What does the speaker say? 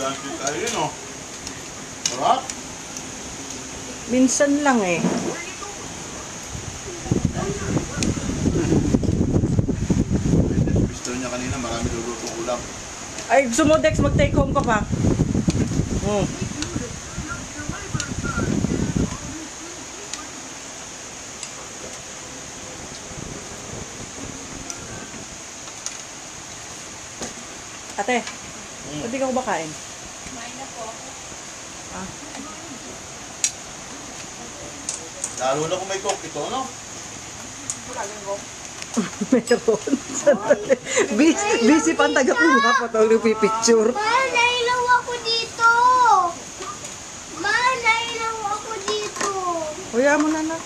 Dante tayo yun, oh. Sarap. Minsan lang eh. Gusto niya kanina, marami lulutong ulam. Ay, gusto mo, Dex, mag-take home ka pa. Ate, pwede ka ko ba kain? Kumain na po. Ah. Lalo na kung may coke ito, no? Meron. Busy pa ang taga-kuha pa ito. Nagpipicture. Ma, nailaw ako dito. Ma, nailaw ako dito. Kuya mo na na.